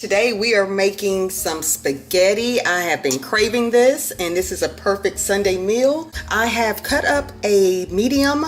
Today we are making some spaghetti. I have been craving this, and this is a perfect Sunday meal. I have cut up a medium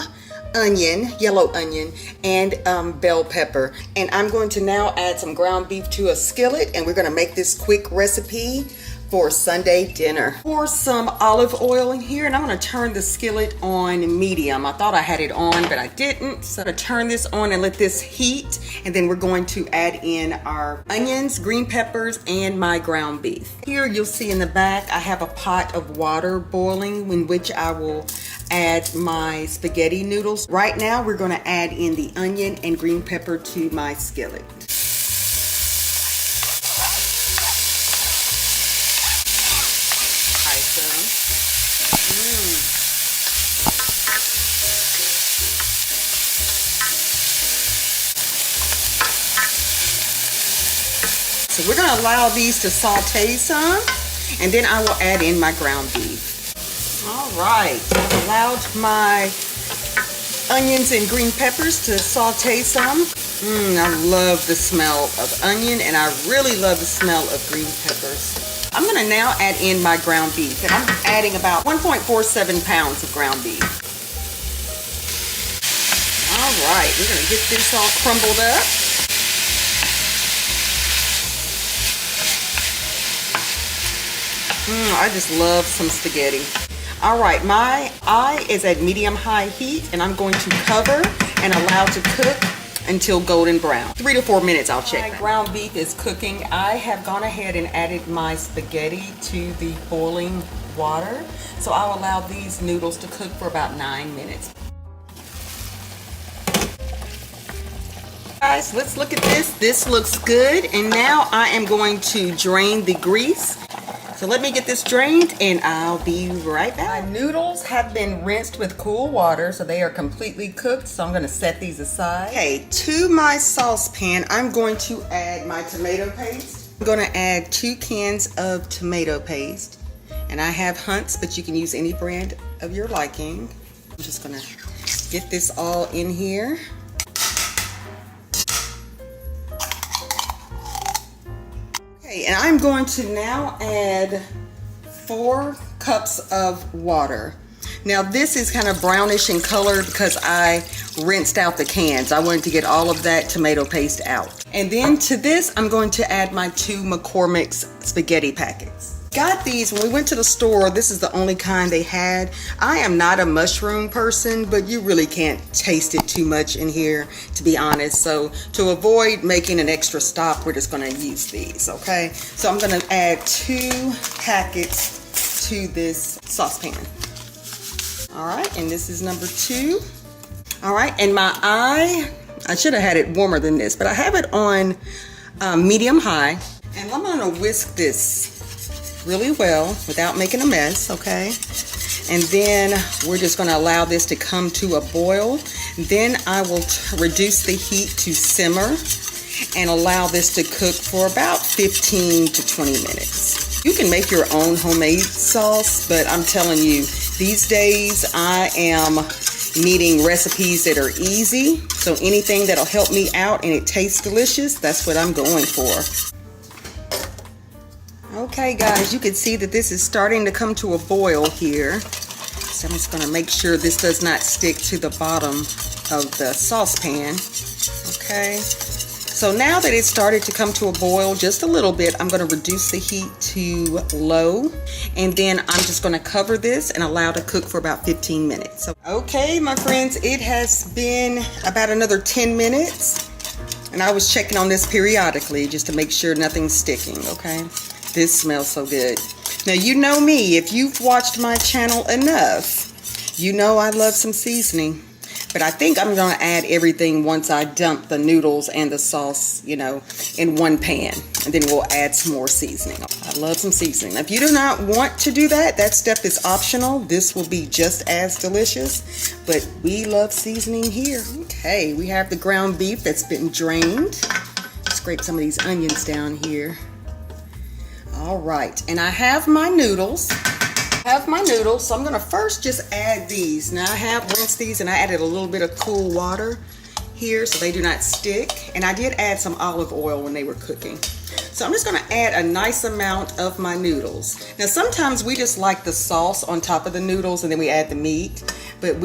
onion, yellow onion, and bell pepper. And I'm going to now add some ground beef to a skillet, and we're going to make this quick recipe for Sunday dinner. Pour some olive oil in here, and I'm going to turn the skillet on medium. I thought I had it on, but I didn't. So I'm going to turn this on and let this heat, and then we're going to add in our onions, green peppers, and my ground beef. Here you'll see in the back I have a pot of water boiling in which I will add my spaghetti noodles. Right now we're going to add in the onion and green pepper to my skillet. So we're going to allow these to saute some, and then I will add in my ground beef. All right, I've allowed my onions and green peppers to saute some. I love the smell of onion, and I really love the smell of green peppers. I'm going to now add in my ground beef, and I'm adding about 1.47 pounds of ground beef. All right, we're going to get this all crumbled up. I just love some spaghetti. All right, my eye is at medium-high heat, and I'm going to cover and allow to cook until golden brown. 3 to 4 minutes, I'll check. My ground beef is cooking. I have gone ahead and added my spaghetti to the boiling water. So I'll allow these noodles to cook for about 9 minutes. Guys, let's look at this. This looks good, and now I am going to drain the grease. So let me get this drained, and I'll be right back. My noodles have been rinsed with cool water, so they are completely cooked. So I'm going to set these aside. Okay, to my saucepan, I'm going to add my tomato paste. I'm going to add 2 cans of tomato paste. And I have Hunt's, but you can use any brand of your liking. I'm just going to get this all in here. And I'm going to now add 4 cups of water. Now this is kind of brownish in color because I rinsed out the cans. I wanted to get all of that tomato paste out. And then to this, I'm going to add my 2 McCormick's spaghetti packets. Got these when we went to the store. This is the only kind they had. I am not a mushroom person, but you really can't taste it too much in here, to be honest. So to avoid making an extra stop, we're just going to use these, okay? So I'm going to add 2 packets to this saucepan. All right, and this is number 2. All right, and my eye, I should have had it warmer than this, but I have it on medium high. And I'm going to whisk this really well without making a mess, okay? And then we're just going to allow this to come to a boil. Then I will reduce the heat to simmer and allow this to cook for about 15 to 20 minutes. You can make your own homemade sauce, but I'm telling you, these days I am needing recipes that are easy. So anything that'll help me out and it tastes delicious, that's what I'm going for. Okay guys, you can see that this is starting to come to a boil here. So I'm just going to make sure this does not stick to the bottom of the saucepan. Okay, so now that it's started to come to a boil just a little bit, I'm going to reduce the heat to low. And then I'm just going to cover this and allow it to cook for about 15 minutes. So, okay my friends, it has been about another 10 minutes. And I was checking on this periodically just to make sure nothing's sticking, okay? This smells so good. Now you know me, if you've watched my channel enough, you know I love some seasoning. But I think I'm going to add everything once I dump the noodles and the sauce, you know, in one pan. And then we'll add some more seasoning. I love some seasoning. If you do not want to do that, that step is optional. This will be just as delicious. But we love seasoning here. Okay, we have the ground beef that's been drained. Scrape some of these onions down here. All right, and I have my noodles. So I'm gonna first just add these. Now I have rinsed these and I added a little bit of cool water here so they do not stick. And I did add some olive oil when they were cooking. So I'm just gonna add a nice amount of my noodles. Now sometimes we just like the sauce on top of the noodles and then we add the meat, but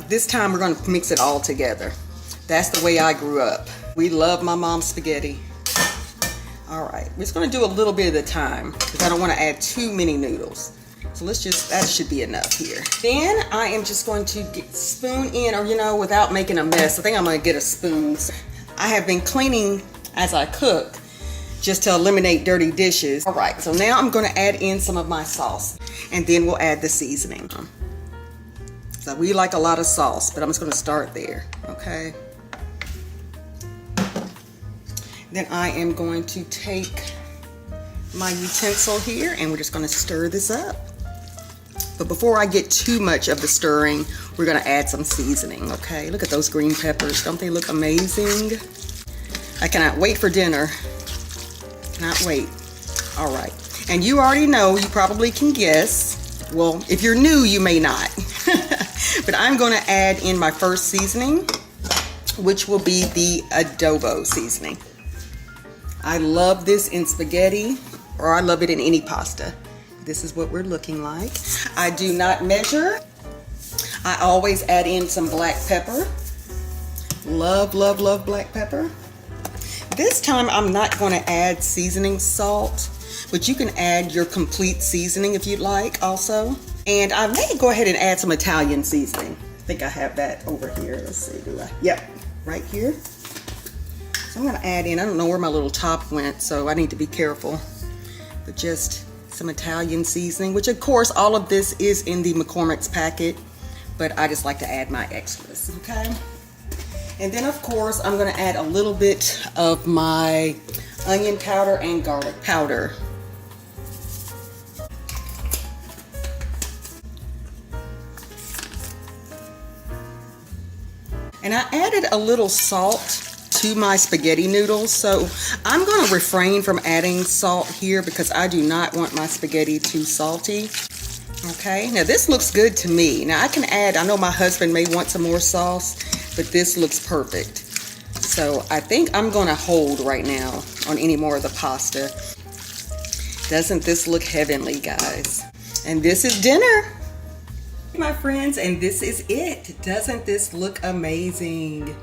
this time we're gonna mix it all together. That's the way I grew up. We love my mom's spaghetti. All right, we're just gonna do a little bit at a time because I don't wanna add too many noodles. So that should be enough here. Then I am just going to spoon in, or without making a mess, I think I'm gonna get a spoon. I have been cleaning as I cook just to eliminate dirty dishes. All right, so now I'm gonna add in some of my sauce and then we'll add the seasoning. So we like a lot of sauce, but I'm just gonna start there, okay? Then I am going to take my utensil here and we're just gonna stir this up. But before I get too much of the stirring, we're gonna add some seasoning, okay? Look at those green peppers, don't they look amazing? I cannot wait for dinner. Cannot wait. All right, and you already know, you probably can guess. Well, if you're new, you may not. But I'm gonna add in my first seasoning, which will be the adobo seasoning. I love this in spaghetti, or I love it in any pasta. This is what we're looking like. I do not measure. I always add in some black pepper. Love, love, love black pepper. This time I'm not going to add seasoning salt, but you can add your complete seasoning if you'd like also. And I may go ahead and add some Italian seasoning. I think I have that over here. Let's see, do I? Yep, right here. So I'm going to add in, I don't know where my little top went, so I need to be careful. But just some Italian seasoning, which of course all of this is in the McCormick's packet, but I just like to add my extras, okay? And then of course I'm gonna add a little bit of my onion powder and garlic powder. And I added a little salt to my spaghetti noodles, so I'm going to refrain from adding salt here because I do not want my spaghetti too salty. Okay, now this looks good to me. Now I know my husband may want some more sauce, but this looks perfect. So I think I'm going to hold right now on any more of the pasta. Doesn't this look heavenly, guys? And this is dinner, my friends, and this is it. Doesn't this look amazing?